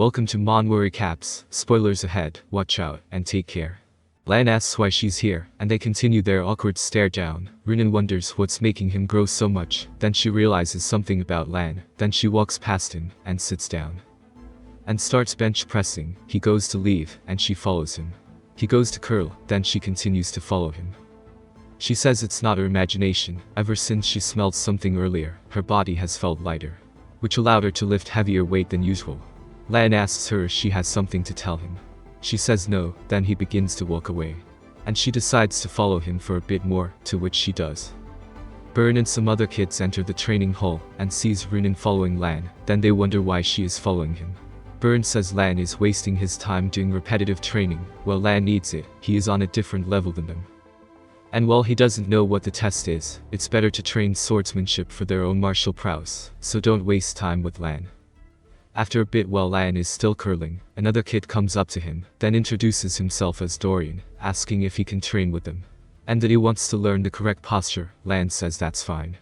Welcome to manwharecaps, spoilers ahead, watch out, and take care. Lan asks why she's here, and they continue their awkward stare down. Runan wonders what's making him grow so much, then she realizes something about Lan, then she walks past him, and sits down. And starts bench pressing. He goes to leave, and she follows him. He goes to curl, then she continues to follow him. She says it's not her imagination, ever since she smelled something earlier, her body has felt lighter, which allowed her to lift heavier weight than usual. Lan asks her if she has something to tell him. She says no, then he begins to walk away. And she decides to follow him for a bit more, to which she does. Burn and some other kids enter the training hall, and sees Runan following Lan, then they wonder why she is following him. Burn says Lan is wasting his time doing repetitive training, while Lan needs it, he is on a different level than them. And while he doesn't know what the test is, it's better to train swordsmanship for their own martial prowess, so don't waste time with Lan. After a bit while Lan is still curling, another kid comes up to him, then introduces himself as Dorian, asking if he can train with them. And that he wants to learn the correct posture. Lan says that's fine.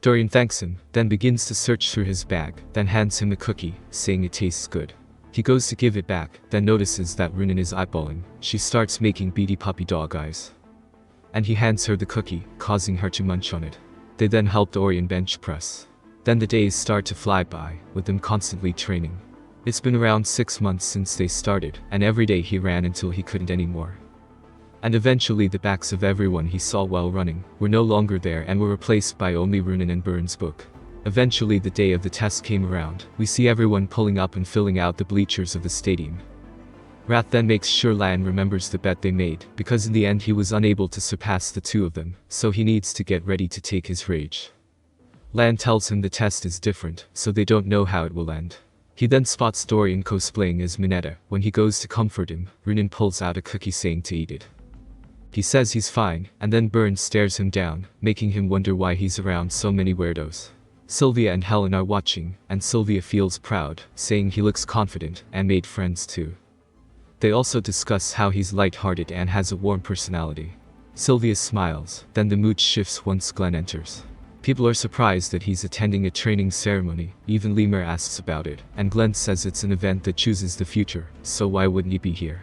Dorian thanks him, then begins to search through his bag, then hands him a cookie, saying it tastes good. He goes to give it back, then notices that Runan is eyeballing. She starts making beady puppy dog eyes. And he hands her the cookie, causing her to munch on it. They then help Dorian bench press. Then the days start to fly by, with them constantly training. It's been around 6 months since they started, and every day he ran until he couldn't anymore. And eventually the backs of everyone he saw while running were no longer there and were replaced by only Runan and Burn's book. Eventually the day of the test came around. We see everyone pulling up and filling out the bleachers of the stadium. Wrath then makes sure Lan remembers the bet they made, because in the end he was unable to surpass the two of them, so he needs to get ready to take his rage. Lan tells him the test is different, so they don't know how it will end. He then spots Dorian cosplaying as Mineta. When he goes to comfort him, Runan pulls out a cookie saying to eat it. He says he's fine, and then Burn stares him down, making him wonder why he's around so many weirdos. Sylvia and Helen are watching, and Sylvia feels proud, saying he looks confident, and made friends too. They also discuss how he's light-hearted and has a warm personality. Sylvia smiles, then the mood shifts once Glenn enters. People are surprised that he's attending a training ceremony. Even Lemur asks about it, and Glenn says it's an event that chooses the future, so why wouldn't he be here?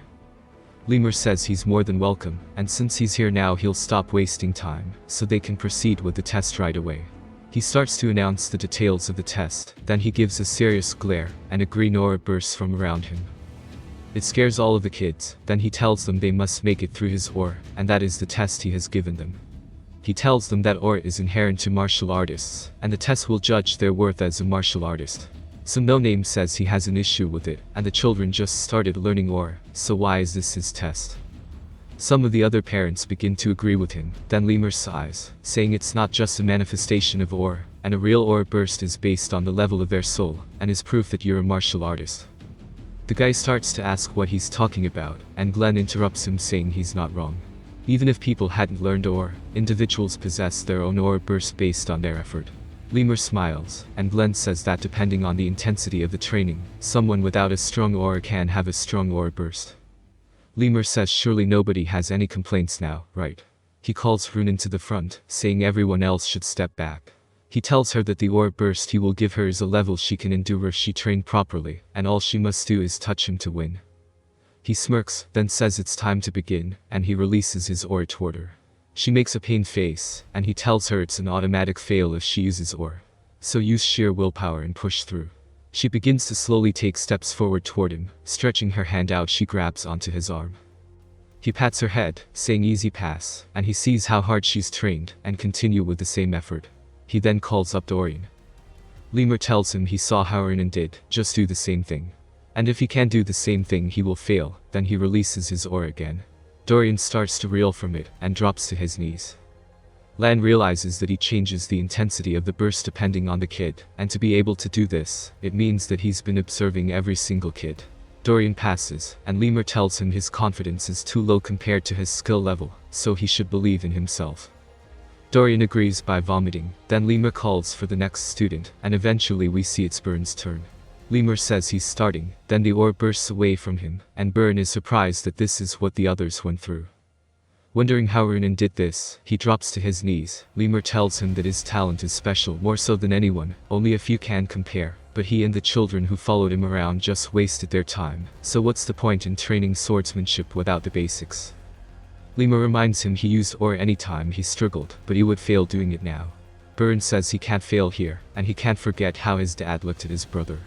Lemur says he's more than welcome, and since he's here now he'll stop wasting time, so they can proceed with the test right away. He starts to announce the details of the test, then he gives a serious glare, and a green aura bursts from around him. It scares all of the kids, then he tells them they must make it through his aura, and that is the test he has given them. He tells them that aura is inherent to martial artists, and the test will judge their worth as a martial artist. So No Name says he has an issue with it, and the children just started learning aura, so why is this his test? Some of the other parents begin to agree with him, then Lemur sighs, saying it's not just a manifestation of aura, and a real aura burst is based on the level of their soul, and is proof that you're a martial artist. The guy starts to ask what he's talking about, and Glenn interrupts him saying he's not wrong. Even if people hadn't learned aura, individuals possess their own aura burst based on their effort. Lemur smiles, and Glenn says that depending on the intensity of the training, someone without a strong aura can have a strong aura burst. Lemur says surely nobody has any complaints now, right? He calls Runan to the front, saying everyone else should step back. He tells her that the aura burst he will give her is a level she can endure if she trained properly, and all she must do is touch him to win. He smirks, then says it's time to begin, and he releases his aura toward her. She makes a pained face, and he tells her it's an automatic fail if she uses aura. So use sheer willpower and push through. She begins to slowly take steps forward toward him. Stretching her hand out she grabs onto his arm. He pats her head, saying easy pass, and he sees how hard she's trained, and continue with the same effort. He then calls up Dorian. Lemur tells him he saw how Runan did, just do the same thing. And if he can't do the same thing he will fail, then he releases his aura again. Dorian starts to reel from it, and drops to his knees. Lan realizes that he changes the intensity of the burst depending on the kid, and to be able to do this, it means that he's been observing every single kid. Dorian passes, and Lemur tells him his confidence is too low compared to his skill level, so he should believe in himself. Dorian agrees by vomiting, then Lemur calls for the next student, and eventually we see it's Burn's turn. Lemur says he's starting, then the aura bursts away from him, and Burn is surprised that this is what the others went through. Wondering how Runan did this, he drops to his knees. Lemur tells him that his talent is special more so than anyone, only a few can compare, but he and the children who followed him around just wasted their time, so what's the point in training swordsmanship without the basics? Lima reminds him he used ore anytime he struggled, but he would fail doing it now. Burn says he can't fail here, and he can't forget how his dad looked at his brother.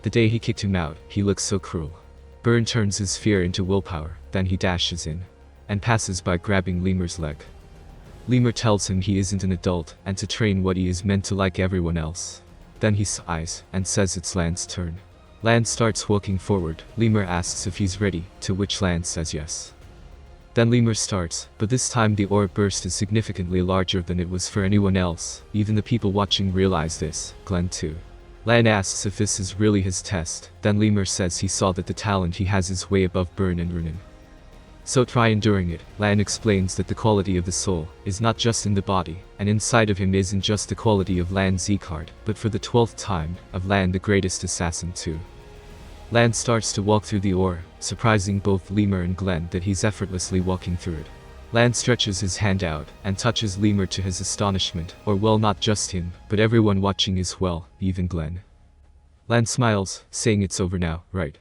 The day he kicked him out, he looks so cruel. Burn turns his fear into willpower, then he dashes in, and passes by grabbing Lemur's leg. Lemur tells him he isn't an adult, and to train what he is meant to like everyone else. Then he sighs, and says it's Lan's turn. Lan starts walking forward. Lemur asks if he's ready, to which Lan says yes. Then Lemur starts, but this time the ore burst is significantly larger than it was for anyone else. Even the people watching realize this, Glenn too. Lan asks if this is really his test, then Lemur says he saw that the talent he has is way above Burn and Runin. So try enduring it. Lan explains that the quality of the soul is not just in the body, and inside of him isn't just the quality of Lan Ziegheart, but for the 12th time, of Lan the greatest assassin too. Lan starts to walk through the ore, surprising both Lemur and Glenn that he's effortlessly walking through it. Lan stretches his hand out, and touches Lemur to his astonishment, or well, not just him, but everyone watching as well, even Glenn. Lan smiles, saying it's over now, right?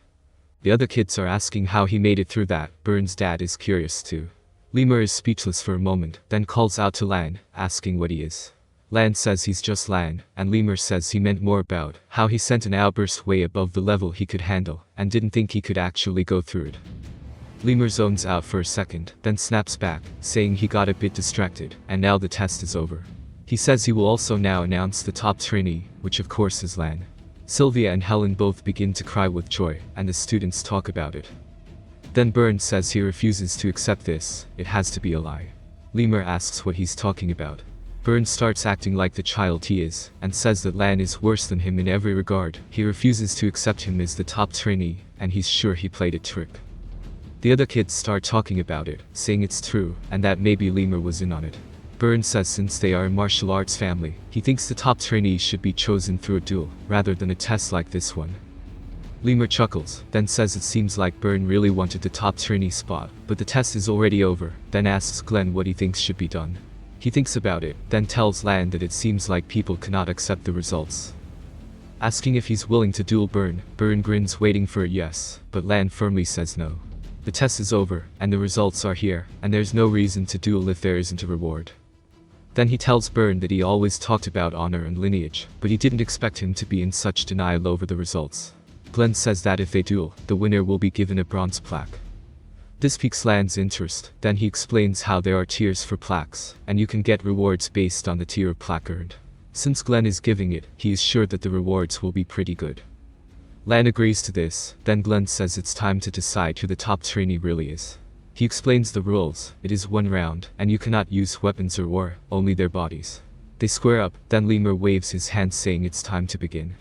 The other kids are asking how he made it through that. Burn's dad is curious too. Lemur is speechless for a moment, then calls out to Lan, asking what he is. Lan says he's just Lan, and Lemur says he meant more about how he sent an outburst way above the level he could handle, and didn't think he could actually go through it. Lemur zones out for a second, then snaps back, saying he got a bit distracted, and now the test is over. He says he will also now announce the top trainee, which of course is Lan. Sylvia and Helen both begin to cry with joy, and the students talk about it. Then Burn says he refuses to accept this, it has to be a lie. Lemur asks what he's talking about. Burn starts acting like the child he is, and says that Lan is worse than him in every regard. He refuses to accept him as the top trainee, and he's sure he played a trick. The other kids start talking about it, saying it's true, and that maybe Lemur was in on it. Burn says since they are a martial arts family, he thinks the top trainee should be chosen through a duel, rather than a test like this one. Lemur chuckles, then says it seems like Burn really wanted the top trainee spot, but the test is already over, then asks Glenn what he thinks should be done. He thinks about it, then tells Lan that it seems like people cannot accept the results. Asking if he's willing to duel Burn, Burn grins waiting for a yes, but Lan firmly says no. The test is over, and the results are here, and there's no reason to duel if there isn't a reward. Then he tells Burn that he always talked about honor and lineage, but he didn't expect him to be in such denial over the results. Glenn says that if they duel, the winner will be given a bronze plaque. This piques Lan's interest, then he explains how there are tiers for plaques, and you can get rewards based on the tier of plaque earned. Since Glenn is giving it, he is sure that the rewards will be pretty good. Lan agrees to this, then Glenn says it's time to decide who the top trainee really is. He explains the rules. It is 1 round, and you cannot use weapons or war, only their bodies. They square up, then Lemur waves his hand saying it's time to begin.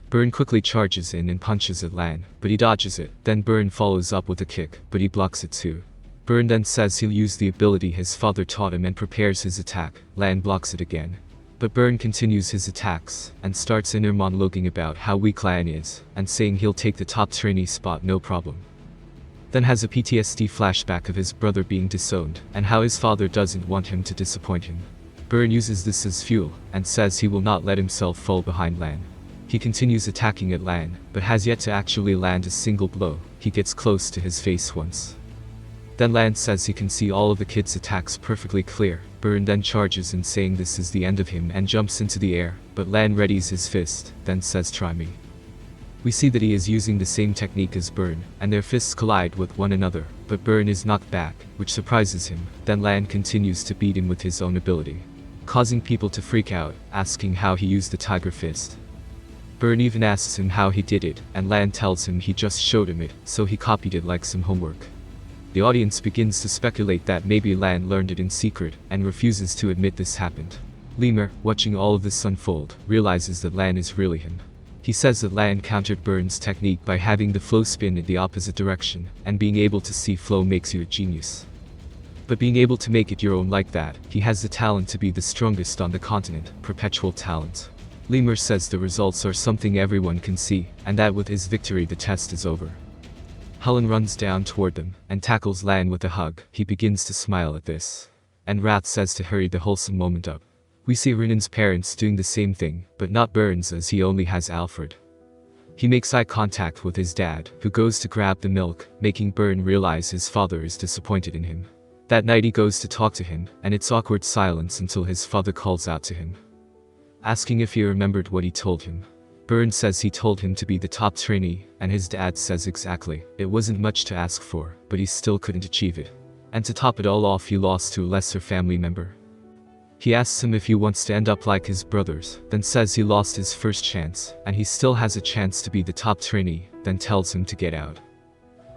Burn quickly charges in and punches at Lan, but he dodges it, then Burn follows up with a kick, but he blocks it too. Burn then says he'll use the ability his father taught him and prepares his attack. Lan blocks it again. But Burn continues his attacks, and starts inner monologuing about how weak Lan is, and saying he'll take the top trainee spot no problem. Then has a PTSD flashback of his brother being disowned, and how his father doesn't want him to disappoint him. Burn uses this as fuel, and says he will not let himself fall behind Lan. He continues attacking at Lan, but has yet to actually land a single blow. He gets close to his face once. Then Lan says he can see all of the kids' attacks perfectly clear. Burn then charges in saying this is the end of him and jumps into the air, but Lan readies his fist, then says try me. We see that he is using the same technique as Burn, and their fists collide with one another, but Burn is knocked back, which surprises him. Then Lan continues to beat him with his own ability, causing people to freak out, asking how he used the tiger fist. Burn even asks him how he did it, and Lan tells him he just showed him it, so he copied it like some homework. The audience begins to speculate that maybe Lan learned it in secret, and refuses to admit this happened. Lemur, watching all of this unfold, realizes that Lan is really him. He says that Lan countered Burn's technique by having the flow spin in the opposite direction, and being able to see flow makes you a genius. But being able to make it your own like that, he has the talent to be the strongest on the continent, perpetual talent. Lemur says the results are something everyone can see, and that with his victory the test is over. Helen runs down toward them, and tackles Lan with a hug. He begins to smile at this. And Wrath says to hurry the wholesome moment up. We see Rinan's parents doing the same thing, but not Burns as he only has Alfred. He makes eye contact with his dad, who goes to grab the milk, making Burn realize his father is disappointed in him. That night he goes to talk to him, and it's awkward silence until his father calls out to him, asking if he remembered what he told him. Burn says he told him to be the top trainee, and his dad says exactly, it wasn't much to ask for, but he still couldn't achieve it. And to top it all off, he lost to a lesser family member. He asks him if he wants to end up like his brothers, then says he lost his first chance, and he still has a chance to be the top trainee, then tells him to get out.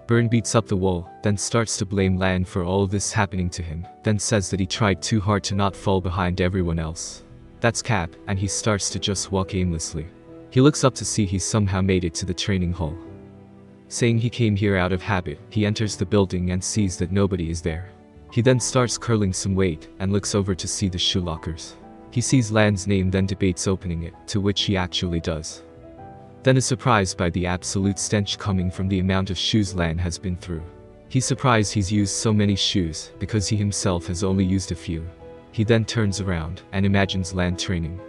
Burn beats up the wall, then starts to blame Lan for all of this happening to him, then says that he tried too hard to not fall behind everyone else. That's Cap, and he starts to just walk aimlessly. He looks up to see he somehow made it to the training hall. Saying he came here out of habit, he enters the building and sees that nobody is there. He then starts curling some weight, and looks over to see the shoe lockers. He sees Lan's name, then debates opening it, to which he actually does. Then is surprised by the absolute stench coming from the amount of shoes Lan has been through. He's surprised he's used so many shoes, because he himself has only used a few. He then turns around, and imagines Lan training.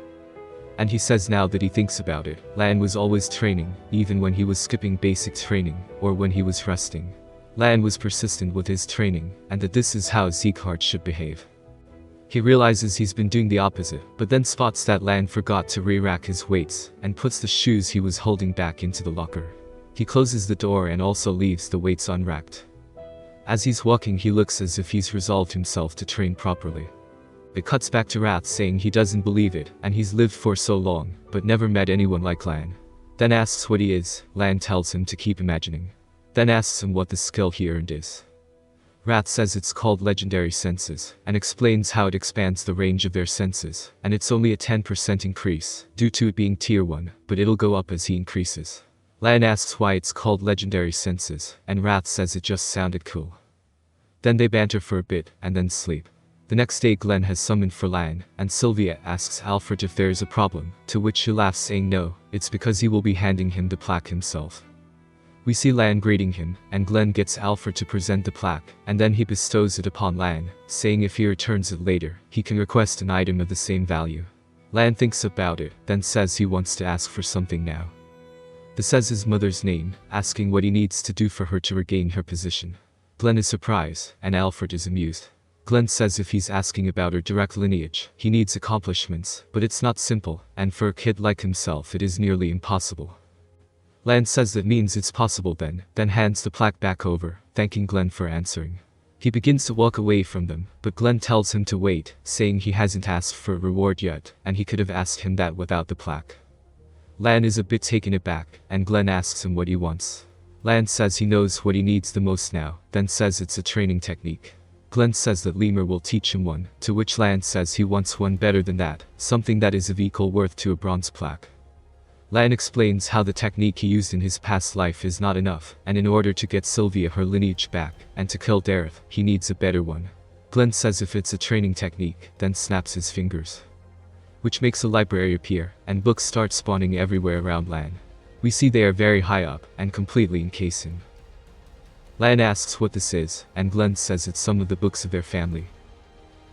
And he says now that he thinks about it, Lan was always training, even when he was skipping basic training, or when he was resting. Lan was persistent with his training, and that this is how Ziegheart should behave. He realizes he's been doing the opposite, but then spots that Lan forgot to re-rack his weights, and puts the shoes he was holding back into the locker. He closes the door and also leaves the weights unracked. As he's walking, he looks as if he's resolved himself to train properly. It cuts back to Rath saying he doesn't believe it, and he's lived for so long, but never met anyone like Lan. Then asks what he is. Lan tells him to keep imagining. Then asks him what the skill he earned is. Rath says it's called legendary senses, and explains how it expands the range of their senses, and it's only a 10% increase, due to it being tier 1, but it'll go up as he increases. Lan asks why it's called legendary senses, and Rath says it just sounded cool. Then they banter for a bit, and then sleep. The next day Glenn has summoned for Lan, and Sylvia asks Alfred if there is a problem, to which he laughs saying no, it's because he will be handing him the plaque himself. We see Lan greeting him, and Glenn gets Alfred to present the plaque, and then he bestows it upon Lan, saying if he returns it later, he can request an item of the same value. Lan thinks about it, then says he wants to ask for something now. This says his mother's name, asking what he needs to do for her to regain her position. Glenn is surprised, and Alfred is amused. Glenn says if he's asking about her direct lineage, he needs accomplishments, but it's not simple, and for a kid like himself it is nearly impossible. Lan says that means it's possible then hands the plaque back over, thanking Glenn for answering. He begins to walk away from them, but Glenn tells him to wait, saying he hasn't asked for a reward yet, and he could have asked him that without the plaque. Lan is a bit taken aback, and Glenn asks him what he wants. Lan says he knows what he needs the most now, then says it's a training technique. Glenn says that Lemur will teach him one, to which Lan says he wants one better than that, something that is of equal worth to a bronze plaque. Lan explains how the technique he used in his past life is not enough, and in order to get Sylvia her lineage back, and to kill Dareth, he needs a better one. Glenn says if it's a training technique, then snaps his fingers, which makes a library appear, and books start spawning everywhere around Lan. We see they are very high up, and completely encase him. Lan asks what this is, and Glenn says it's some of the books of their family.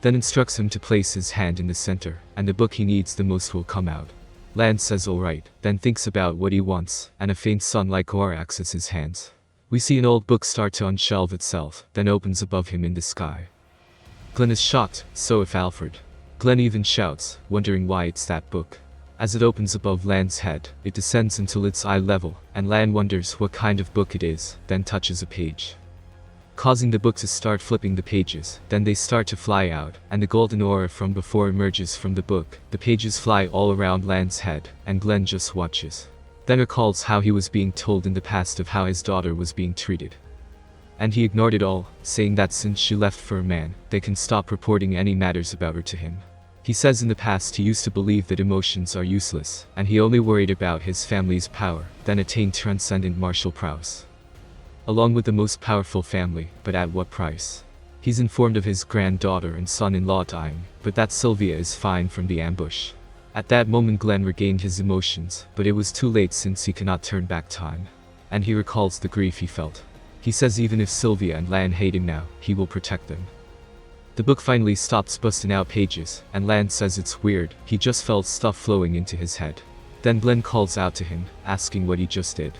Then instructs him to place his hand in the center, and the book he needs the most will come out. Lan says alright, then thinks about what he wants, and a faint sun-like aura accesses his hands. We see an old book start to unshelve itself, then opens above him in the sky. Glenn is shocked, so is Alfred. Glenn even shouts, wondering why it's that book. As it opens above Lan's head, it descends until its eye level, and Lan wonders what kind of book it is, then touches a page, causing the book to start flipping the pages. Then they start to fly out, and the golden aura from before emerges from the book. The pages fly all around Lan's head, and Glenn just watches. Then recalls how he was being told in the past of how his daughter was being treated. And he ignored it all, saying that since she left for a man, they can stop reporting any matters about her to him. He says in the past he used to believe that emotions are useless, and he only worried about his family's power, then attained transcendent martial prowess, along with the most powerful family, but at what price? He's informed of his granddaughter and son-in-law dying, but that Sylvia is fine from the ambush. At that moment Glenn regained his emotions, but it was too late since he cannot turn back time. And he recalls the grief he felt. He says even if Sylvia and Lan hate him now, he will protect them. The book finally stops busting out pages, and Lan says it's weird, he just felt stuff flowing into his head. Then Glenn calls out to him, asking what he just did.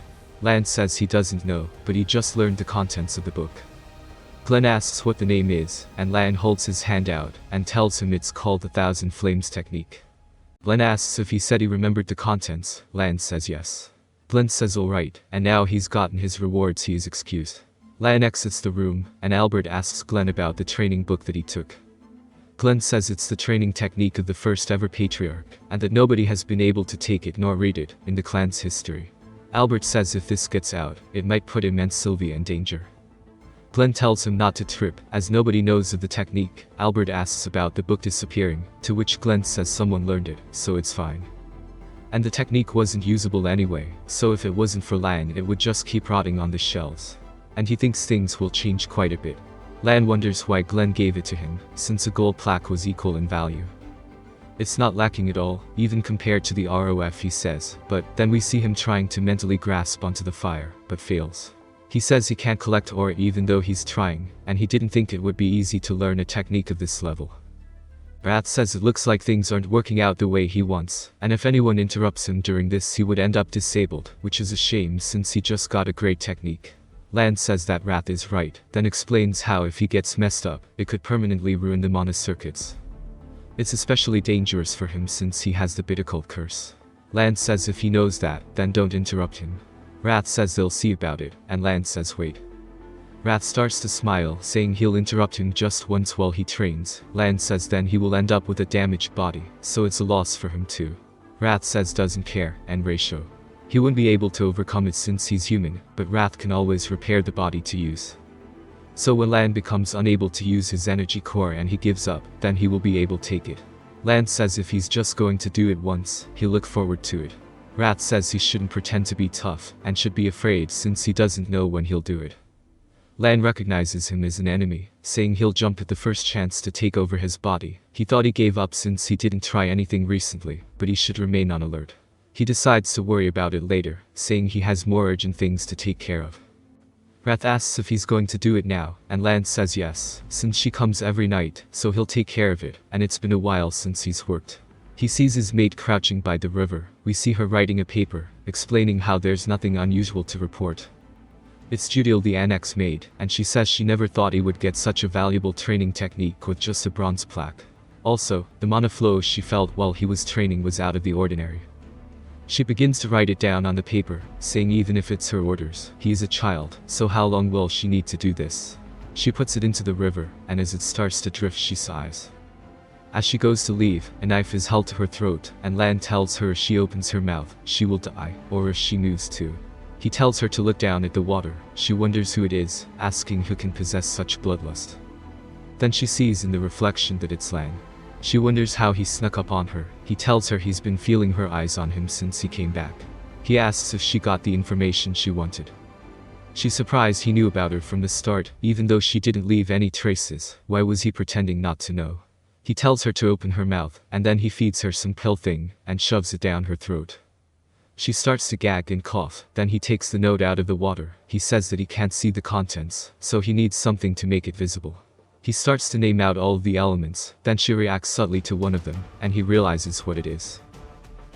Lan says he doesn't know, but he just learned the contents of the book. Glenn asks what the name is, and Lan holds his hand out, and tells him it's called the Thousand Flames Technique. Glenn asks if he said he remembered the contents. Lan says yes. Glenn says alright, and now he's gotten his rewards, he is excused. Lan exits the room, and Albert asks Glenn about the training book that he took. Glenn says it's the training technique of the first ever patriarch, and that nobody has been able to take it nor read it in the clan's history. Albert says if this gets out, it might put him and Sylvia in danger. Glenn tells him not to trip, as nobody knows of the technique. Albert asks about the book disappearing, to which Glenn says someone learned it, so it's fine. And the technique wasn't usable anyway, so if it wasn't for Lan it would just keep rotting on the shelves. And he thinks things will change quite a bit. Lan wonders why Glenn gave it to him, since a gold plaque was equal in value. It's not lacking at all, even compared to the ROF, he says, but then we see him trying to mentally grasp onto the fire, but fails. He says he can't collect ore even though he's trying, and he didn't think it would be easy to learn a technique of this level. Rat says it looks like things aren't working out the way he wants, and if anyone interrupts him during this he would end up disabled, which is a shame since he just got a great technique. Lan says that Rat is right, then explains how if he gets messed up, it could permanently ruin the mana circuits. It's especially dangerous for him since he has the Bittercult curse. Lan says if he knows that, then don't interrupt him. Rat says they'll see about it, and Lan says wait. Rat starts to smile, saying he'll interrupt him just once while he trains. Lan says then he will end up with a damaged body, so it's a loss for him too. Rat says doesn't care, and ratio. He wouldn't be able to overcome it since he's human, but Wrath can always repair the body to use. So when Lan becomes unable to use his energy core and he gives up, then he will be able to take it. Lan says if he's just going to do it once, he'll look forward to it. Wrath says he shouldn't pretend to be tough, and should be afraid since he doesn't know when he'll do it. Lan recognizes him as an enemy, saying he'll jump at the first chance to take over his body. He thought he gave up since he didn't try anything recently, but he should remain on alert. He decides to worry about it later, saying he has more urgent things to take care of. Wrath asks if he's going to do it now, and Lan says yes, since she comes every night, so he'll take care of it, and it's been a while since he's worked. He sees his maid crouching by the river. We see her writing a paper, explaining how there's nothing unusual to report. It's Judiel the annex maid, and she says she never thought he would get such a valuable training technique with just a bronze plaque. Also, the mana flow she felt while he was training was out of the ordinary. She begins to write it down on the paper, saying even if it's her orders, he is a child, so how long will she need to do this? She puts it into the river, and as it starts to drift she sighs. As she goes to leave, a knife is held to her throat, and Lan tells her if she opens her mouth, she will die, or if she moves too. He tells her to look down at the water. She wonders who it is, asking who can possess such bloodlust. Then she sees in the reflection that it's Lan. She wonders how he snuck up on her. He tells her he's been feeling her eyes on him since he came back. He asks if she got the information she wanted. She's surprised he knew about her from the start, even though she didn't leave any traces. Why was he pretending not to know? He tells her to open her mouth, and then he feeds her some pill thing, and shoves it down her throat. She starts to gag and cough, then he takes the note out of the water. He says that he can't see the contents, so he needs something to make it visible. He starts to name out all of the elements, then she reacts subtly to one of them, and he realizes what it is.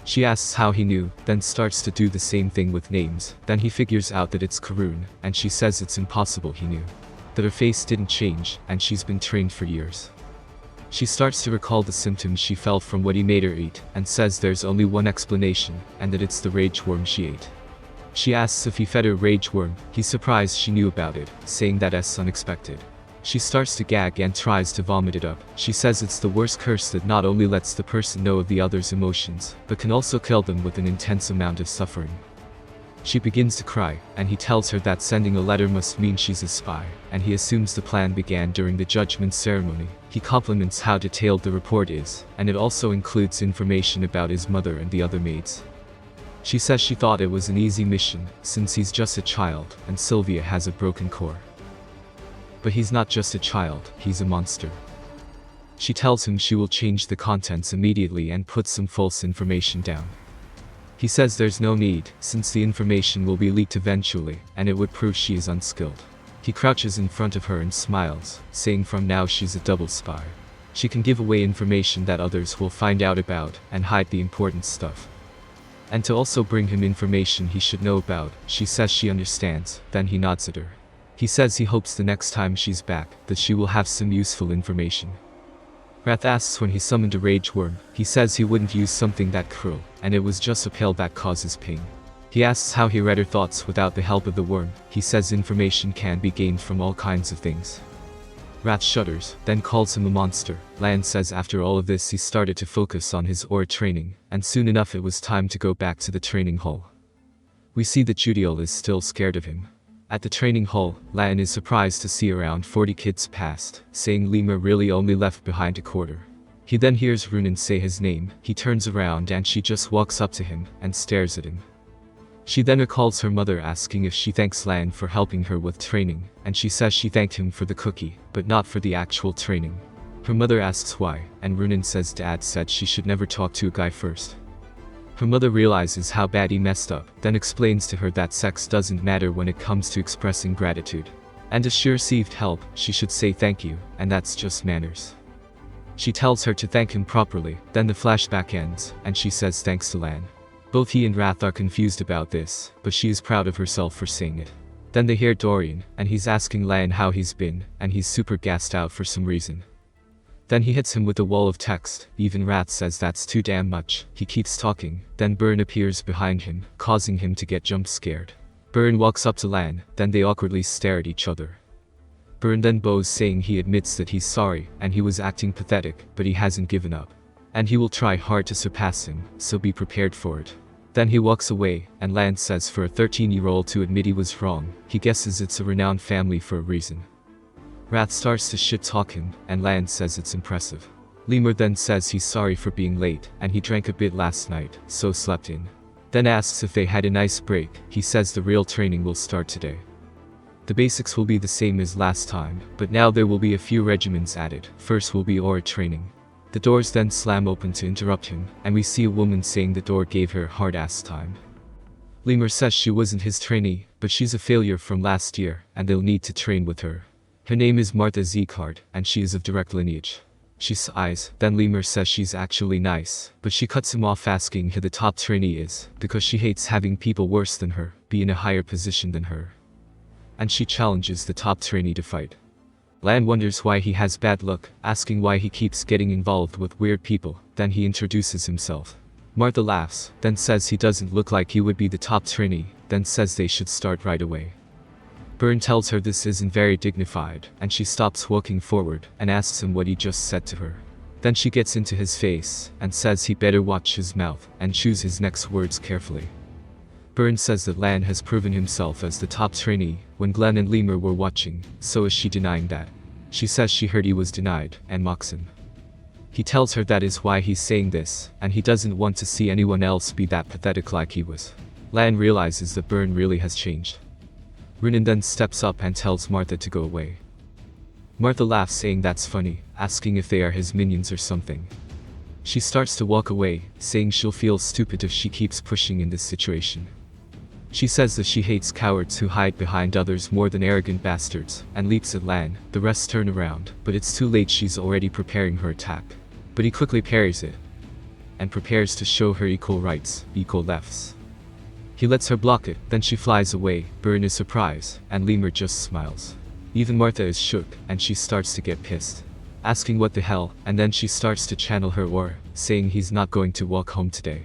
She asks how he knew, then starts to do the same thing with names. Then he figures out that it's Karun, and she says it's impossible he knew. That her face didn't change, and she's been trained for years. She starts to recall the symptoms she felt from what he made her eat, and says there's only one explanation, and that it's the rage worm she ate. She asks if he fed her rage worm. He's surprised she knew about it, saying that it's unexpected. She starts to gag and tries to vomit it up. She says it's the worst curse that not only lets the person know of the other's emotions, but can also kill them with an intense amount of suffering. She begins to cry, and he tells her that sending a letter must mean she's a spy, and he assumes the plan began during the judgment ceremony. He compliments how detailed the report is, and it also includes information about his mother and the other maids. She says she thought it was an easy mission, since he's just a child, and Sylvia has a broken core. But he's not just a child, he's a monster. She tells him she will change the contents immediately and put some false information down. He says there's no need, since the information will be leaked eventually, and it would prove she is unskilled. He crouches in front of her and smiles, saying from now she's a double spy. She can give away information that others will find out about and hide the important stuff. And to also bring him information he should know about. She says she understands, then he nods at her. He says he hopes the next time she's back, that she will have some useful information. Wrath asks when he summoned a rage worm. He says he wouldn't use something that cruel, and it was just a pill that causes pain. He asks how he read her thoughts without the help of the worm. He says information can be gained from all kinds of things. Wrath shudders, then calls him a monster. Lan says after all of this he started to focus on his aura training, and soon enough it was time to go back to the training hall. We see that Judiel is still scared of him. At the training hall, Lan is surprised to see around 40 kids passed, saying Lima really only left behind a quarter. He then hears Runan say his name. He turns around and she just walks up to him and stares at him. She then recalls her mother asking if she thanks Lan for helping her with training, and she says she thanked him for the cookie, but not for the actual training. Her mother asks why, and Runan says Dad said she should never talk to a guy first. Her mother realizes how bad he messed up, then explains to her that sex doesn't matter when it comes to expressing gratitude. And if she received help, she should say thank you, and that's just manners. She tells her to thank him properly, then the flashback ends, and she says thanks to Lan. Both he and Wrath are confused about this, but she is proud of herself for saying it. Then they hear Dorian, and he's asking Lan how he's been, and he's super gassed out for some reason. Then he hits him with a wall of text. Even Wrath says that's too damn much. He keeps talking, then Burn appears behind him, causing him to get jump scared. Burn walks up to Lan, then they awkwardly stare at each other. Burn then bows saying he admits that he's sorry, and he was acting pathetic, but he hasn't given up. And he will try hard to surpass him, so be prepared for it. Then he walks away, and Lan says for a 13-year-old to admit he was wrong, he guesses it's a renowned family for a reason. Wrath starts to shit-talk him, and Lan says it's impressive. Lemur then says he's sorry for being late, and he drank a bit last night, so slept in. Then asks if they had a nice break. He says the real training will start today. The basics will be the same as last time, but now there will be a few regimens added. First will be aura training. The doors then slam open to interrupt him, and we see a woman saying the door gave her a hard-ass time. Lemur says she wasn't his trainee, but she's a failure from last year, and they'll need to train with her. Her name is Martha Ziegheart, and she is of direct lineage. She sighs, then Lemur says she's actually nice, but she cuts him off asking who the top trainee is, because she hates having people worse than her be in a higher position than her. And she challenges the top trainee to fight. Lan wonders why he has bad luck, asking why he keeps getting involved with weird people. Then he introduces himself. Martha laughs, then says he doesn't look like he would be the top trainee, then says they should start right away. Burn tells her this isn't very dignified, and she stops walking forward and asks him what he just said to her. Then she gets into his face and says he better watch his mouth and choose his next words carefully. Burn says that Lan has proven himself as the top trainee when Glenn and Lemur were watching, so is she denying that? She says she heard he was denied, and mocks him. He tells her that is why he's saying this, and he doesn't want to see anyone else be that pathetic like he was. Lan realizes that Burn really has changed. Runan then steps up and tells Martha to go away. Martha laughs saying that's funny, asking if they are his minions or something. She starts to walk away, saying she'll feel stupid if she keeps pushing in this situation. She says that she hates cowards who hide behind others more than arrogant bastards, and leaps at Lan. The rest turn around, but it's too late. She's already preparing her attack. But he quickly parries it, and prepares to show her equal rights, equal lefts. He lets her block it, then she flies away. Burn is surprised, and Lemur just smiles. Even Martha is shook, and she starts to get pissed, asking what the hell, and then she starts to channel her aura, saying he's not going to walk home today.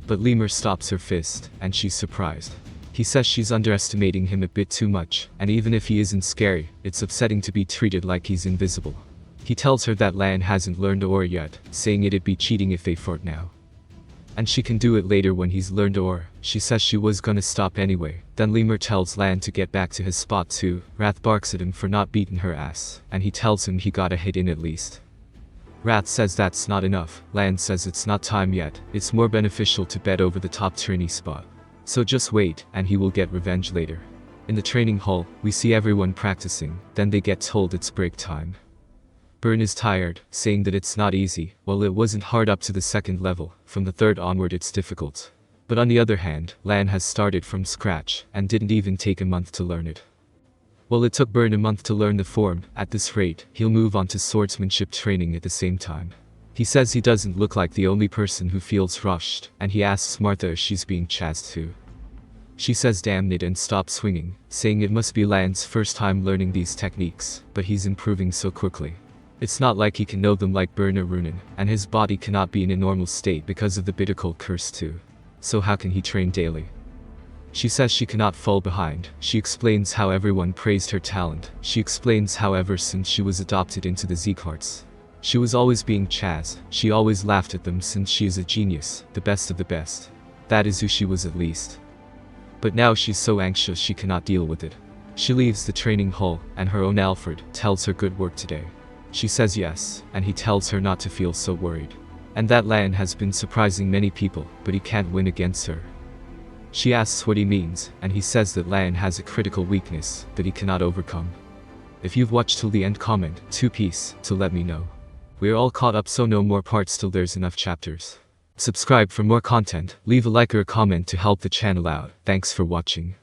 But Lemur stops her fist, and she's surprised. He says she's underestimating him a bit too much, and even if he isn't scary, it's upsetting to be treated like he's invisible. He tells her that Lan hasn't learned aura yet, saying it'd be cheating if they fought now. And she can do it later when he's learned aura. She says she was gonna stop anyway. Then Lemur tells Lan to get back to his spot too. Wrath barks at him for not beating her ass, and he tells him he got a hit in at least. Wrath says that's not enough. Lan says it's not time yet, it's more beneficial to bet over the top trainee spot. So just wait, and he will get revenge later. In the training hall, we see everyone practicing, then they get told it's break time. Burn is tired, saying that it's not easy. Well, it wasn't hard up to the second level, from the third onward it's difficult. But on the other hand, Lan has started from scratch, and didn't even take a month to learn it. Well, it took Byrne a month to learn the form. At this rate, he'll move on to swordsmanship training at the same time. He says he doesn't look like the only person who feels rushed, and he asks Martha if she's being chased too. She says damn it and stops swinging, saying it must be Lan's first time learning these techniques, but he's improving so quickly. It's not like he can know them like Byrne or Runin, and his body cannot be in a normal state because of the bitter cold curse too. So how can he train daily? She says she cannot fall behind. She explains how everyone praised her talent. She explains how ever since she was adopted into the Zieghearts, she was always being chased. She always laughed at them since she is a genius, the best of the best. That is who she was at least. But now she's so anxious she cannot deal with it. She leaves the training hall, and her own Alfred tells her good work today. She says yes, and he tells her not to feel so worried. And that Lan has been surprising many people, but he can't win against her. She asks what he means, and he says that Lan has a critical weakness that he cannot overcome. If you've watched till the end, comment 2 to let me know. We're all caught up, so no more parts till there's enough chapters. Subscribe for more content, leave a like or a comment to help the channel out. Thanks for watching.